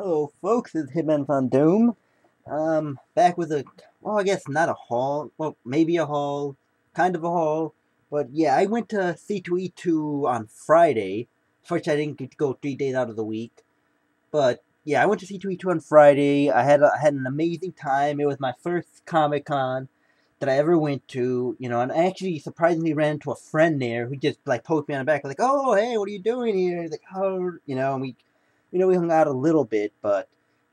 Hello, folks. It's Hitmanvondoom. Back with a, well, I guess not a haul. Well, maybe a haul, kind of a haul. But yeah, I went to C2E2 on Friday. Fortunately, I didn't get to go 3 days out of the week. But yeah, I went to C2E2 on Friday. I had an amazing time. It was my first Comic Con that I ever went to. And I actually surprisingly ran into a friend there who just like poked me on the back, like, "Oh, hey, what are you doing here?" He's like, "Oh, and we hung out a little bit, but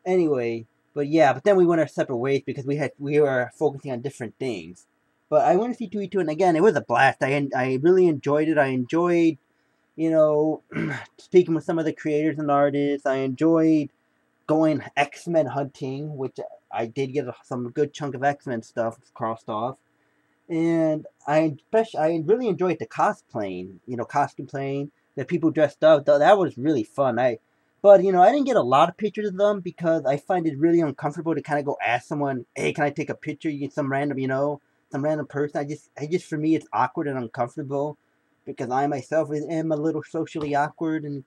anyway, but yeah, but then we went our separate ways because we were focusing on different things. But I went to see 2E2, and again, it was a blast. I really enjoyed it. I enjoyed, you know, speaking with some of the creators and artists. I enjoyed going X-Men hunting, which I did get some good chunk of X-Men stuff crossed off. And I really enjoyed the cosplaying, costume playing, the people dressed up. That was really fun. But I didn't get a lot of pictures of them because I find it really uncomfortable to kind of go ask someone, "Hey, can I take a picture?" You get some random person. I just for me, it's awkward and uncomfortable because I myself am a little socially awkward, and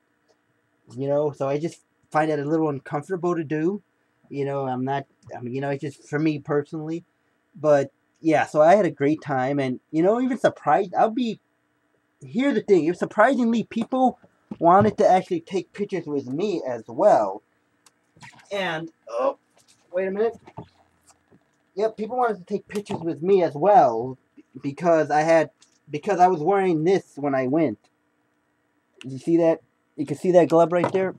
so I just find it a little uncomfortable to do. I'm not. I mean, it's just for me personally, but yeah, so I had a great time, and even surprised. Here's the thing: surprisingly, people wanted to actually take pictures with me as well. And oh, wait a minute. Yep, people wanted to take pictures with me as well because I was wearing this when I went. Did you see that? You can see that glove right there.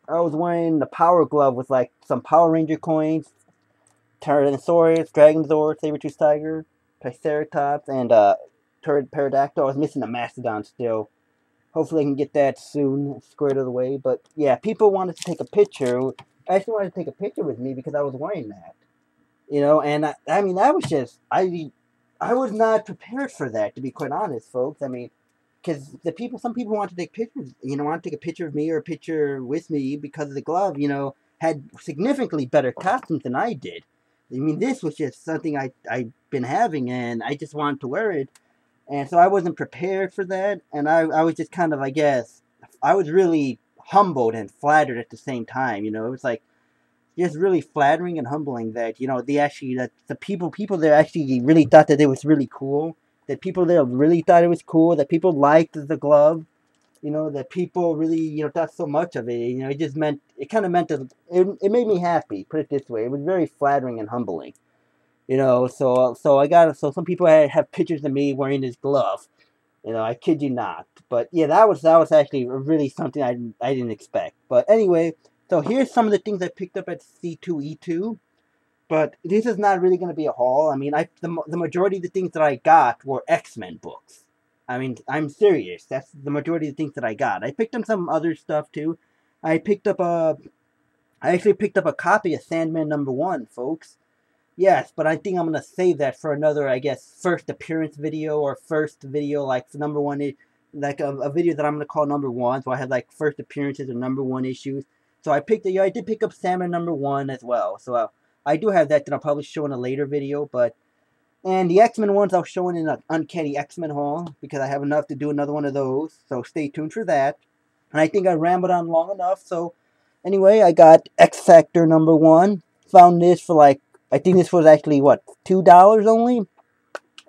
I was wearing the power glove with like some Power Ranger coins, Tyrannosaurus, Dragonzord, Saber-tooth Tiger, Triceratops, and Pterodactyl. I was missing a Mastodon still. Hopefully I can get that soon, squared out of the way. But yeah, people wanted to take a picture. I actually wanted to take a picture with me because I was wearing that. And I mean, that was just, I was not prepared for that, to be quite honest, folks. I mean, because some people want to take pictures, want to take a picture of me or a picture with me because of the glove, had significantly better costumes than I did. I mean, this was just something I've been having, and I just wanted to wear it. And so I wasn't prepared for that, and I was just kind of, I guess, I was really humbled and flattered at the same time. It was like just really flattering and humbling that that the people there actually really thought that it was really cool. That people there really thought it was cool. That people liked the glove. That people really thought so much of it. It kind of meant that it made me happy. Put it this way, it was very flattering and humbling. So some people have pictures of me wearing this glove. I kid you not. But yeah, that was actually really something I didn't expect. But anyway, so here's some of the things I picked up at C2E2. But this is not really going to be a haul. I mean, the majority of the things that I got were X-Men books. I mean, I'm serious. That's the majority of the things that I got. I picked up some other stuff too. I picked up a I actually picked up a copy of Sandman #1, folks. Yes, but I think I'm gonna save that for another, I guess, first appearance video or first video like #1, like a video that I'm gonna call #1. So I had like first appearances or #1 issues. So I did pick up Salmon #1 as well. So I do have that I'll probably show in a later video. And the X-Men ones I'll show in an Uncanny X-Men haul because I have enough to do another one of those. So stay tuned for that. And I think I rambled on long enough. So anyway, I got X Factor #1. Found this for like, I think this was actually what, $2 only.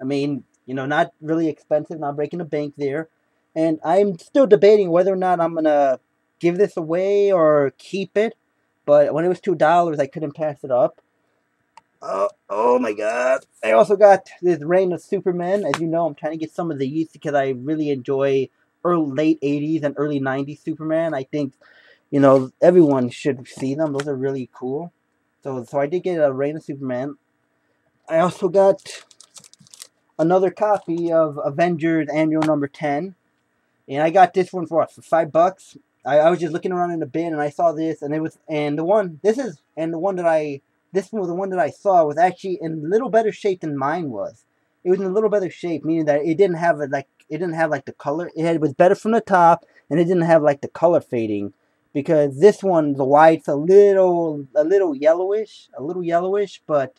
I mean, not really expensive, not breaking the bank there. And I'm still debating whether or not I'm gonna give this away or keep it. But when it was $2, I couldn't pass it up. Oh my god. I also got this Reign of Superman. As you know, I'm trying to get some of these because I really enjoy late 80s and early 90s Superman. I think, everyone should see them. Those are really cool. So I did get a Reign of Superman. I also got another copy of Avengers Annual #10. And I got this one for what, for $5. I was just looking around in the bin and I saw this, and it was the one this one was the one that I saw was actually in a little better shape than mine was. It was in a little better shape, meaning that it didn't have like the color. It was better from the top, and it didn't have like the color fading. Because this one, the white's a little yellowish, but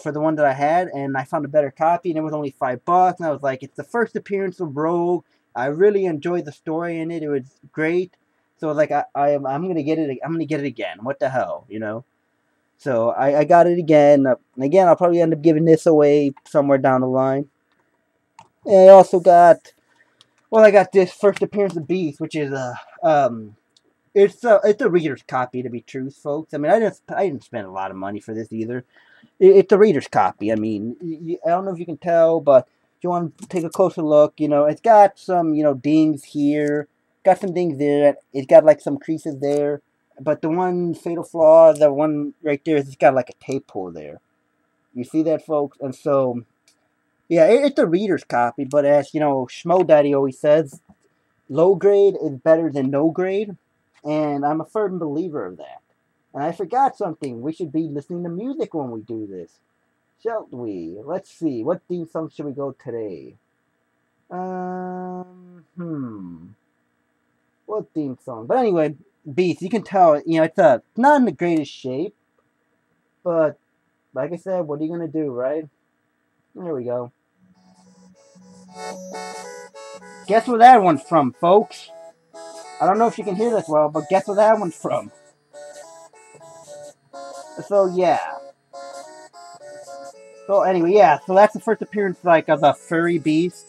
for the one that I had, and I found a better copy, and it was only $5, and I was like, it's the first appearance of Rogue. I really enjoyed the story in it. It was great. So like I'm gonna get it. I'm gonna get it again. What the hell, you know? So I got it again. And again, I'll probably end up giving this away somewhere down the line. And I also got, well, I got this first appearance of Beast, which is it's a reader's copy, to be true, folks. I mean, I didn't spend a lot of money for this either. It's a reader's copy. I mean, I don't know if you can tell, but if you want to take a closer look, you know, it's got some, you know, dings here, got some dings there. It's got like some creases there, but the one fatal flaw, the one right there, is it's got like a tape pull there. You see that, folks? And so, yeah, it's a reader's copy, but as you know, Schmo Daddy always says, low grade is better than no grade, and I'm a firm believer of that. And I forgot something. We should be listening to music when we do this. Shall we? Let's see. What theme song should we go today? What theme song? But anyway, Beast, you can tell, you know, it's not in the greatest shape. But, like I said, what are you going to do, right? There we go. Guess where that one's from, folks? I don't know if you can hear this well, but guess where that one's from? So, yeah. So, anyway, yeah. So, that's the first appearance, like, of a furry Beast.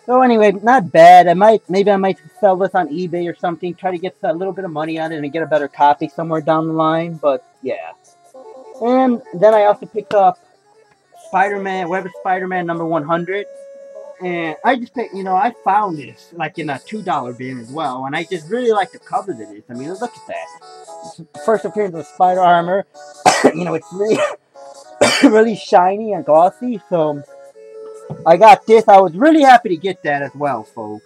So, anyway, not bad. Maybe I might sell this on eBay or something. Try to get a little bit of money on it and get a better copy somewhere down the line. But, yeah. And then I also picked up SpiderMan, Web of SpiderMan number 100. And I just picked, you know, I found this, like, in a $2 bin as well. And I just really like the cover that it is. I mean, look at that. First appearance of Spider Armor. You know, it's really, really shiny and glossy. So, I got this. I was really happy to get that as well, folks.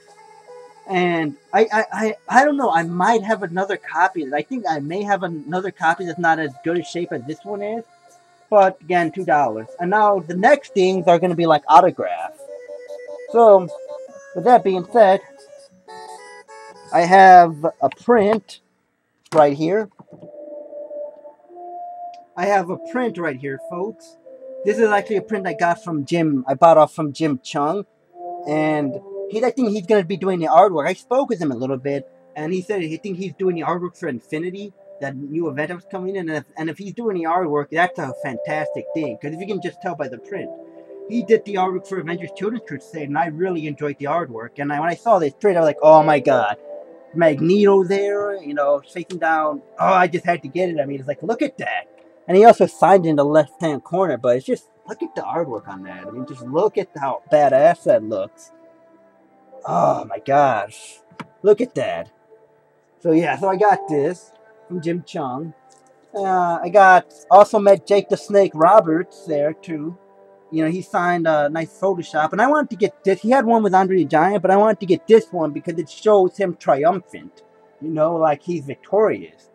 And I don't know. I might have another copy. I think I may have another copy that's not as good a shape as this one is. But, again, $2. And now, the next things are going to be, like, autographs. So, with that being said, I have a print right here. I have a print right here, folks. This is actually a print I got from Jim. I bought off from Jim Chung. And I think he's going to be doing the artwork. I spoke with him a little bit. And he said he thinks he's doing the artwork for Infinity. That new event that was coming in. And if he's doing the artwork, that's a fantastic thing. Because if you can just tell by the print. He did the artwork for Avengers Children's Crusade, and I really enjoyed the artwork. And when I saw this print, I was like, oh my god. Magneto there, you know, shaking down. Oh, I just had to get it. I mean, it's like, look at that. And he also signed in the left-hand corner, but it's just, look at the artwork on that. I mean, just look at how badass that looks. Oh my gosh. Look at that. So yeah, so I got this from Jim Chung. I also met Jake the Snake Roberts there, too. You know, he signed a nice Photoshop. And I wanted to get this. He had one with Andre the Giant, but I wanted to get this one because it shows him triumphant. You know, like he's victorious.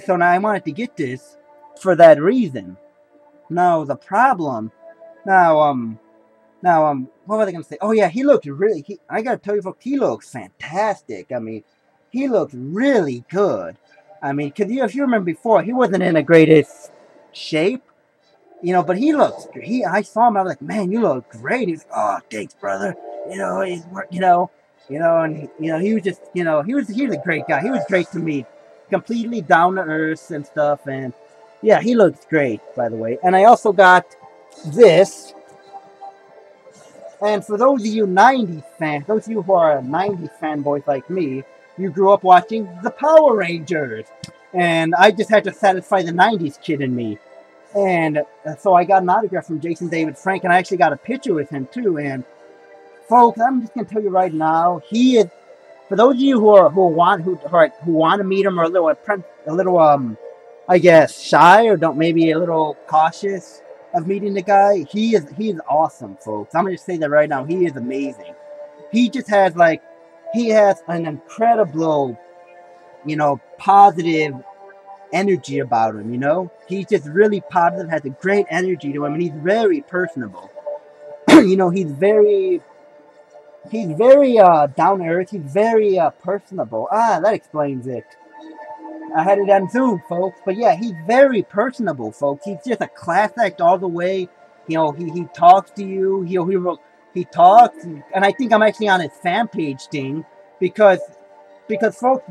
So now I wanted to get this for that reason. Now, the problem... what was I going to say? Oh, yeah, he looks really... I got to tell you, folks, he looks fantastic. I mean, he looks really good. I mean, because if you remember before, he wasn't in the greatest shape. You know, but he looks... I saw him, I was like, man, you look great. He's like, oh, thanks, brother. You know, he's... and he was just... he was a great guy. He was great to me. Completely down to earth and stuff. And, yeah, he looks great, by the way. And I also got this... And for those of you 90s fans, those of you who are 90s fanboys like me, you grew up watching the Power Rangers. And I just had to satisfy the 90s kid in me. And so I got an autograph from Jason David Frank, and I actually got a picture with him too. And folks, I'm just gonna tell you right now, he is. For those of you who want to meet him, or a little I guess shy, or maybe a little cautious of meeting the guy, he is awesome, folks. I'm gonna just say that right now. He is amazing. He just has an incredible, positive energy about him, He's just really positive, has a great energy to him, and he's very personable. He's very down to earth. He's very personable. That explains it. I had it on Zoom, folks. But yeah, he's very personable, folks. He's just a class act all the way. He talks to you. He talks, and I think I'm actually on his fan page thing because because folks,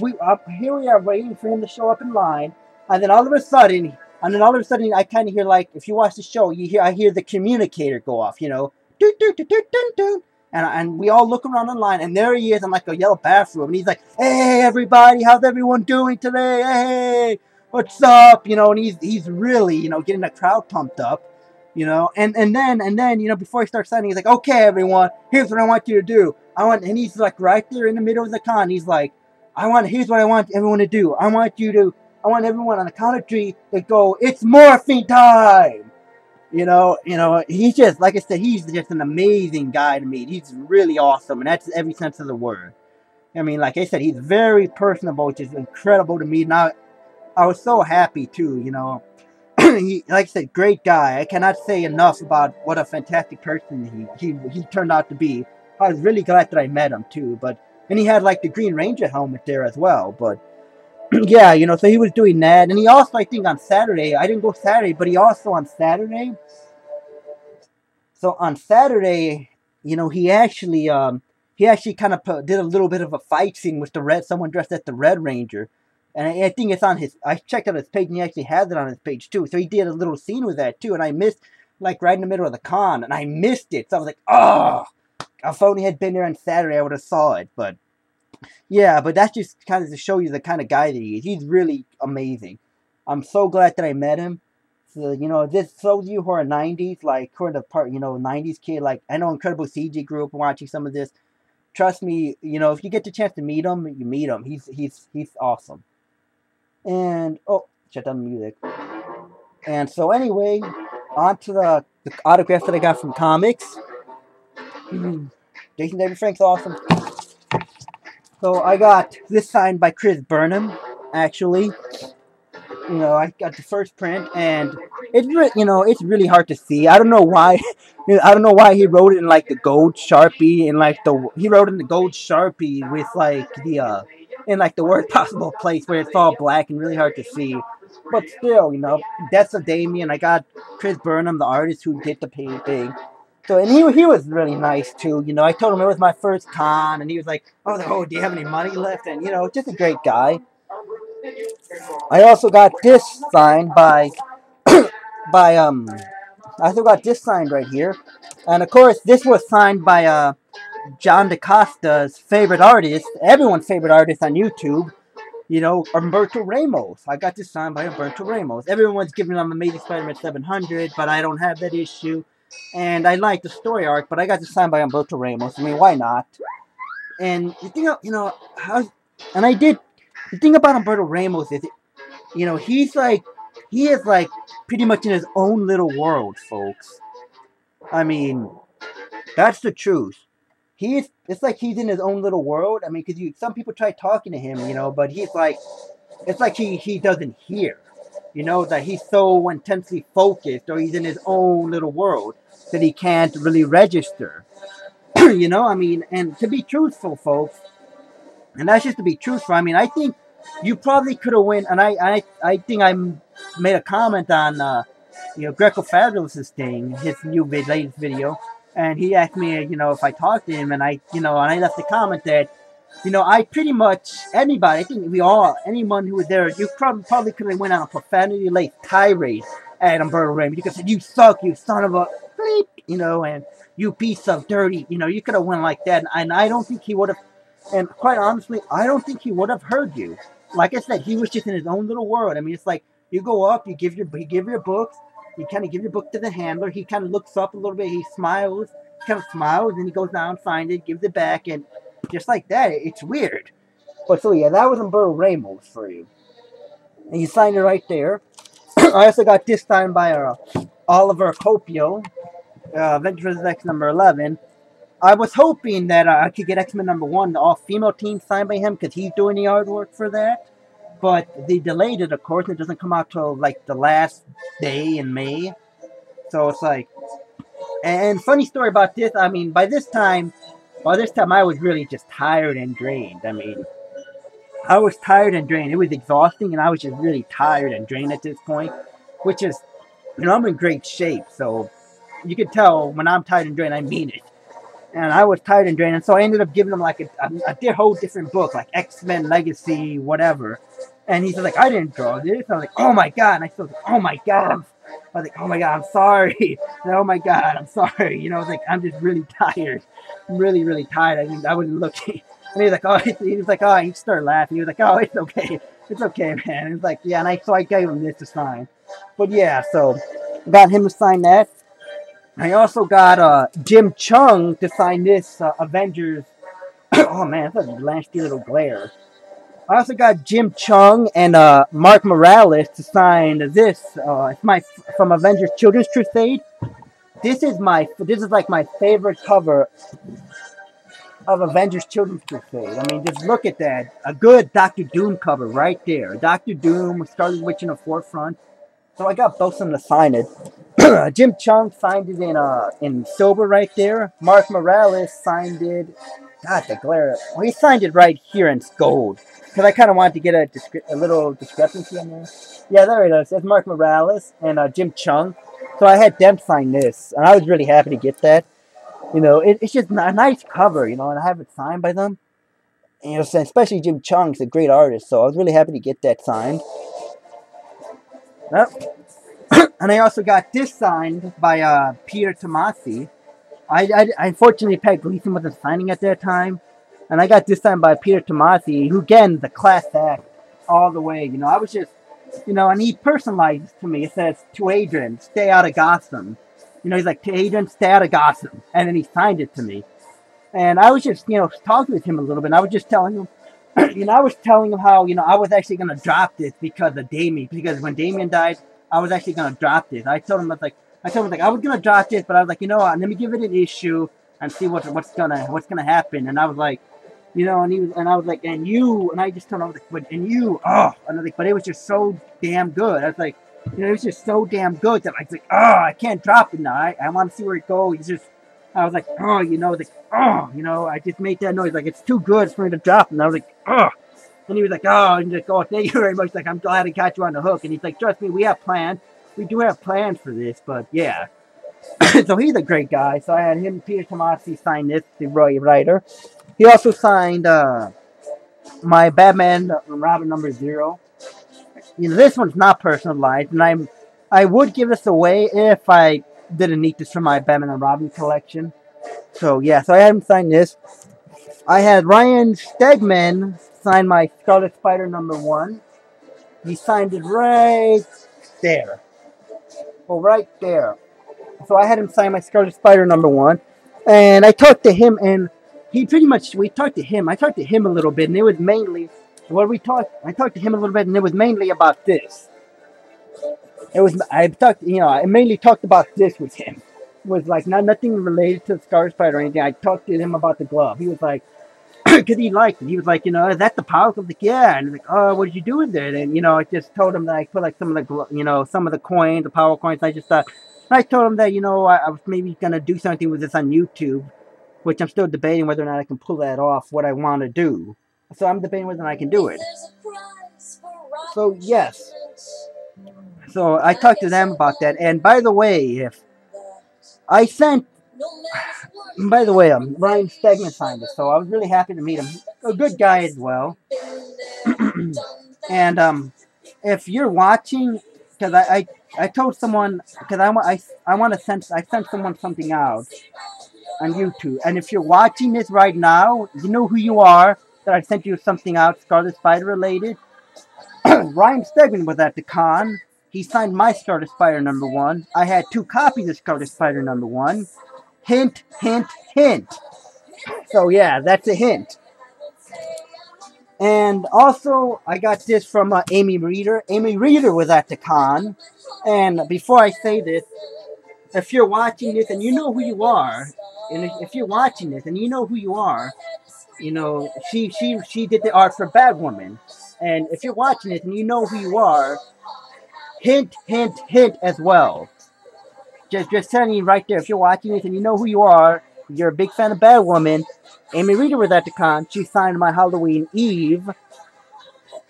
here we are waiting for him to show up in line, and then all of a sudden, I kind of hear, like, if you watch the show, I hear the communicator go off, you know, doo doo doo doo doo doo, and we all look around the line, and there he is in like a yellow bathroom, and he's like, "Hey everybody, how's everyone doing today? Hey, what's up?" You know, and he's really, you know, getting the crowd pumped up. You know, and then, you know, before he starts signing, he's like, "Okay, everyone, here's what I want you to do. And he's like right there in the middle of the con. He's like, here's what I want everyone to do. I want everyone on the count of 3 to go, it's morphine time." You know, he's just, like I said, he's just an amazing guy to meet. He's really awesome, and that's every sense of the word. I mean, like I said, he's very personable, which is incredible to meet. And I was so happy too, you know. Like I said, great guy. I cannot say enough about what a fantastic person he turned out to be. I was really glad that I met him too. And he had like the Green Ranger helmet there as well. But yeah, you know, so he was doing that, and he also, I think, on Saturday. I didn't go Saturday, but he also on Saturday. So on Saturday, you know, he actually kind of did a little bit of a fight scene with someone dressed as the Red Ranger. And I think it's on I checked out his page, and he actually has it on his page, too. So he did a little scene with that, too. And I missed, like, right in the middle of the con. And I missed it. So I was like, oh! If only had been there on Saturday, I would have saw it. But, yeah. But that's just kind of to show you the kind of guy that he is. He's really amazing. I'm so glad that I met him. So, you know, those of you who are 90s, like, who are the 90s kid, like, I know Incredible CG grew up watching some of this. Trust me, you know, if you get the chance to meet him, you meet him. He's awesome. And, oh, shut down the music. And so anyway, on to the autograph that I got from comics. Jason David Frank's awesome. So I got this signed by Burnham, actually. You know, I got the first print, and it's really hard to see. I don't know why. I don't know why he wrote it in like the gold Sharpie, and like he wrote in the gold Sharpie with like the in like the worst possible place where it's all black and really hard to see. But still, you know, Deaths of Damien. I got Burnham, the artist who did the painting. So, and he was really nice too. You know, I told him it was my first con, and he was like, "Oh, do you have any money left?" And you know, just a great guy. I also got this signed by I also got this signed right here, and of course this was signed by John DaCosta's favorite artist, everyone's favorite artist on YouTube. You know, Humberto Ramos. I got this signed by Humberto Ramos. Everyone's giving him Amazing Spider-Man 700, but I don't have that issue. And I like the story arc, but I got this signed by Humberto Ramos. I mean, why not? And the thing, you know, the thing about Humberto Ramos is, you know, he is like pretty much in his own little world, folks. I mean, that's the truth. It's like he's in his own little world. I mean, because some people try talking to him, you know, but it's like he doesn't hear. You know, that he's so intensely focused, or he's in his own little world, that he can't really register. You know, I mean, and to be truthful, folks, and that's just to be truthful, I mean, I think you probably could have won, and I think I made a comment on, you know, Greco Fabulous's thing, his latest video, and he asked me, you know, if I talked to him, and I left a comment that, you know, I pretty much, anybody, I think anyone who was there, you probably could have went on a profanity-laced tirade at Humberto Ramos. You could have said, "You suck, you son of a bleep," you know, and "you piece of dirty," you know, you could have went like that, and I don't think he would have, and quite honestly, I don't think he would have heard you. Like I said, he was just in his own little world. I mean, it's like, you go up, you give your books, you kind of give your book to the handler, he kind of looks up a little bit, he smiles, and he goes down, finds it, gives it back, and just like that, it's weird. But so yeah, that was Humberto Ramos for you. And he signed it right there. I also got this signed by Oliver Copio, Avengers X number 11. I was hoping that I could get X-Men number 1, the all-female team, signed by him, because he's doing the artwork for that. But they delayed it, of course, and it doesn't come out till, like, the last day in May. So it's like... And funny story about this, I mean, by this time I was really just tired and drained. I mean, I was tired and drained. It was exhausting, and I was just really tired and drained at this point. Which is, you know, I'm in great shape, so you can tell when I'm tired and drained, I mean it. And I was tired and drained, and so I ended up giving him like a whole different book, like XMen Legacy, whatever. And he's like, I didn't draw this. I was like, oh my god. And I was like, oh my god. I was like, oh my god, I'm sorry. And, oh my god, I'm sorry. You know, I was like, I'm just really tired. I'm really, really tired. I wasn't looking. And he was like, oh, he started laughing. He was like, oh, it's okay. It's okay, man. And he was like, yeah. And so I gave him this to sign. But yeah, so I got him to sign that. I also got Jim Chung to sign this Avengers. Oh man, that's a nasty little glare. I also got Jim Chung and Mark Morales to sign this. It's from Avengers Children's Crusade. This is like my favorite cover of Avengers Children's Crusade. I mean, just look at that. A good Doctor Doom cover right there. Doctor Doom, Scarlet Witch in the forefront. So I got both of them to sign it. Jim Chung signed it in silver right there. Mark Morales signed it. God, the glare. Well, he signed it right here in gold. Because I kind of wanted to get a little discrepancy in there. Yeah, there it is. There's Mark Morales and Jim Chung. So I had them sign this. And I was really happy to get that. You know, it's just a nice cover, you know, and I have it signed by them. And, you know, especially Jim Chung's a great artist. So I was really happy to get that signed. Yep. And I also got this signed by Peter Tomasi. I unfortunately, Pat Gleason wasn't signing at that time. And I got this signed by Peter Tomasi, who, again, the class act all the way. You know, I was just, you know, and he personalized to me. It says, to Adrian, stay out of Gotham. You know, he's like, to Adrian, stay out of Gotham. And then he signed it to me. And I was just, you know, talking with him a little bit. And I was just telling him, you know, I was telling him how, you know, I was actually going to drop this because of Damien. Because when Damien died, I was actually going to drop this. I told him, I was going to drop this, but I was like, you know what, let me give it an issue and see what's gonna happen. And I was like, you know, and I was like, and I just told him, I was like, but, and you, oh, and I was like, but it was just so damn good. I was like, you know, it was just so damn good that I was like, oh, I can't drop it now. I want to see where it goes. It's just, I was like, oh, you know, like, oh, you know, I just made that noise. Like, it's too good for me to drop. And I was like, oh. And he was like, oh, and he's like, oh, thank you very much. Like, I'm glad I got you on the hook. And he's like, trust me, we have plans. We do have plans for this, but yeah. So he's a great guy. So I had him, Peter Tomasi, sign this, the Roy writer. He also signed my Batman Robin #0. You know, this one's not personalized, and I would give this away if I didn't need this for my Batman and Robin collection. So yeah, so I had him sign this. I had Ryan Stegman sign my Scarlet Spider #1. He signed it right there. Well, right there. So I had him sign my Scarlet Spider #1. And I talked to him, and we talked to him. I talked to him a little bit, and it was mainly, I talked to him a little bit, and it was mainly about this. I mainly talked about this with him. It was like nothing related to the Scarlet Spider or anything. I talked to him about the glove. He was like, because he liked it. He was like, you know, is that the power? I was like, yeah. And he's like, oh, what did you do with it? And, you know, I just told him that I put like some of the coins, the power coins. I told him that, you know, I was maybe going to do something with this on YouTube, which I'm still debating whether or not I can pull that off, what I want to do. So I'm debating whether or not I can do it. So, yes. So I talked to them about that. And by the way, Ryan Stegman signed it, so I was really happy to meet him. A good guy as well. And if you're watching, because I told someone, because I sent someone something out on YouTube, and if you're watching this right now, you know who you are, that I sent you something out, Scarlet Spider related. Ryan Stegman was at the con. He signed my Scarlet Spider #1. I had 2 copies of Scarlet Spider #1. Hint, hint, hint. So yeah, that's a hint. And also, I got this from Amy Reeder. Amy Reeder was at the con. And before I say this, if you're watching this and you know who you are, and if you're watching this and you know who you are, you know, she did the art for Batwoman. And if you're watching this and you know who you are, hint, hint, hint as well. Just telling you right there, if you're watching this and you know who you are, you're a big fan of Batwoman, Amy Reeder was at the con. She signed my Halloween Eve.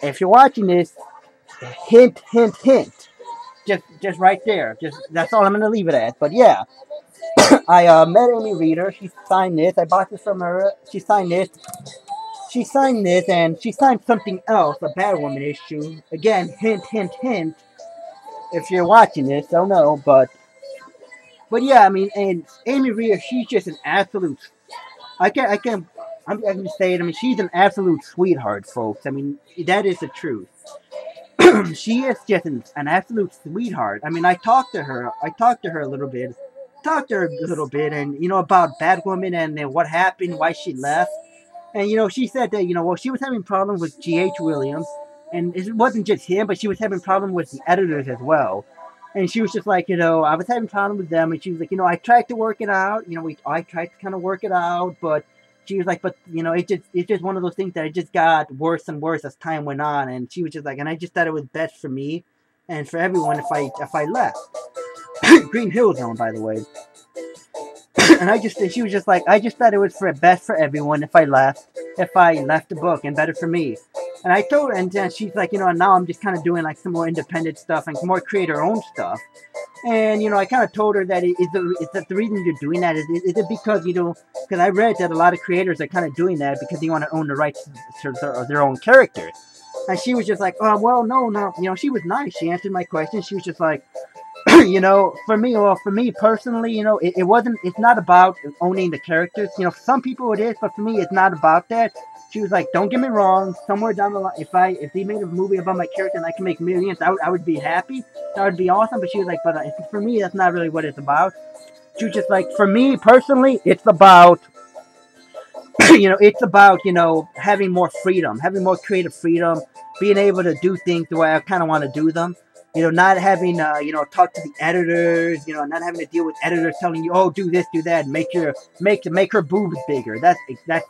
If you're watching this, hint, hint, hint. Just right there. That's all I'm going to leave it at. But yeah. I met Amy Reader. She signed this. I bought this from her. She signed this. She signed this, and she signed something else, a Batwoman issue. Again, hint, hint, hint. If you're watching this, I don't know, but yeah, I mean, and Amy Reader, she's just an absolute. I can say it. I mean, she's an absolute sweetheart, folks. I mean, that is the truth. She is just an absolute sweetheart. I mean, I talked to her a little bit. And, about Batwoman and what happened, why she left. And, she said that, well, she was having problems with G.H. Williams. And it wasn't just him, but she was having problems with the editors as well. And she was just like, I was having problems with them. And she was like, I tried to work it out. I tried to kind of work it out. But she was like, it's just one of those things that it just got worse and worse as time went on. And she was just like, and I just thought it was best for me and for everyone if I left. Green Hill Zone, by the way. And she was just like, I just thought it was best for everyone if I left the book, and better for me. And I told her, and then she's like, now I'm just kind of doing like some more independent stuff and more creator-owned stuff. And, I kind of told her that is that the reason you're doing that is it because, because I read that a lot of creators are kind of doing that because they want to own the rights to their own characters. And she was just like, oh, well, no. She was nice. She answered my question. She was just like, for me personally, it's not about owning the characters. Some people it is, but for me, it's not about that. She was like, don't get me wrong, somewhere down the line, if they made a movie about my character and I can make millions, I would be happy. That would be awesome. But she was like, but for me, that's not really what it's about. She was just like, for me personally, it's about, having more freedom, having more creative freedom, being able to do things the way I kind of want to do them. Not having, talk to the editors, not having to deal with editors telling you, oh, do this, do that, and make her boobs bigger. That's a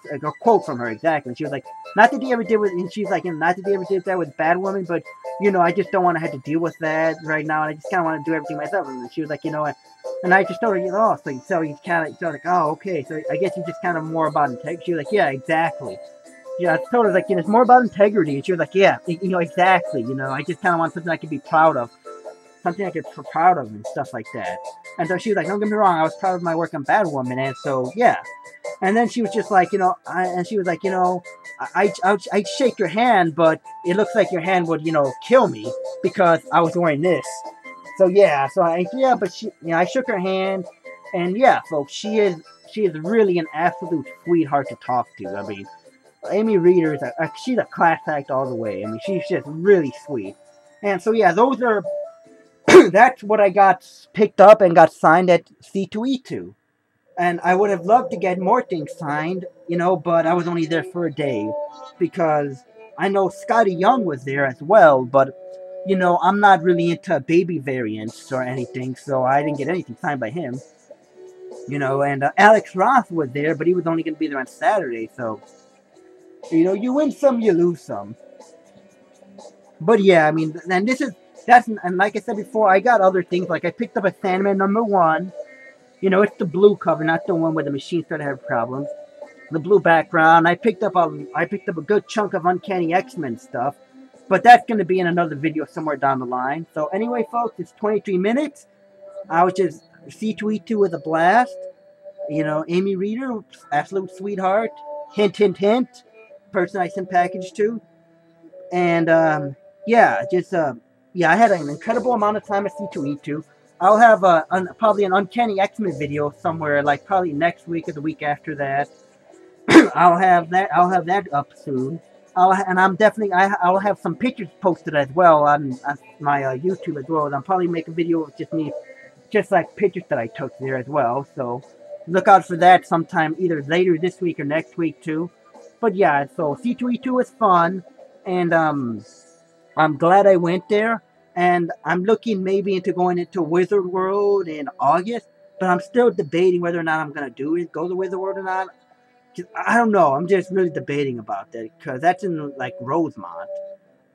quote from her, exactly. She was like, not that they ever did with, and she's like, not that they ever did that with Batwoman, but, I just don't want to have to deal with that right now, and I just kind of want to do everything myself. And she was like, and I just told her, so you kind of, like, oh, okay, so I guess you just kind of more about integrity. She was like, yeah, exactly. Yeah, I told her, like, it's more about integrity. And she was like, yeah, exactly. I just kind of want something I could be proud of. Something I could be proud of and stuff like that. And so she was like, don't get me wrong, I was proud of my work on Batwoman. And so, yeah. And then she was just like, and she was like, I'd shake your hand, but it looks like your hand would, kill me because I was wearing this. So, yeah. But I shook her hand. And, yeah, folks, she is really an absolute sweetheart to talk to. I mean, Amy Reader she's a class act all the way. I mean, she's just really sweet. And so, yeah, those are, that's what I got picked up and got signed at C2E2. And I would have loved to get more things signed, but I was only there for a day. Because I know Scotty Young was there as well, but, I'm not really into baby variants or anything, so I didn't get anything signed by him. And Alex Ross was there, but he was only going to be there on Saturday, so... you win some, you lose some. But yeah, I mean, and and like I said before, I got other things, like I picked up a Sandman #1. It's the blue cover, not the one where the machine started having problems. The blue background. I picked up a good chunk of Uncanny X-Men stuff. But that's going to be in another video somewhere down the line. So anyway, folks, it's 23 minutes. I was just, C2E2 was a blast. Amy Reader, absolute sweetheart. Hint, hint, hint. Person I sent package to. And I had an incredible amount of time at C2E2. I'll have probably an Uncanny X-Men video somewhere, like probably next week or the week after that. I'll have that up soon. I'll have some pictures posted as well on my YouTube as well. And I'll probably make a video of just like pictures that I took there as well. So look out for that sometime either later this week or next week too. But yeah, so C2E2 was fun, and I'm glad I went there, and I'm looking maybe into going into Wizard World in August, but I'm still debating whether or not I'm going to go to Wizard World or not. I don't know, I'm just really debating about that, because that's in, like, Rosemont,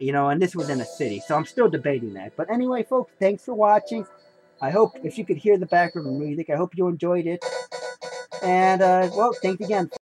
and this was in a city, so I'm still debating that. But anyway, folks, thanks for watching. I hope, if you could hear the background music, I hope you enjoyed it. And, well, thanks again.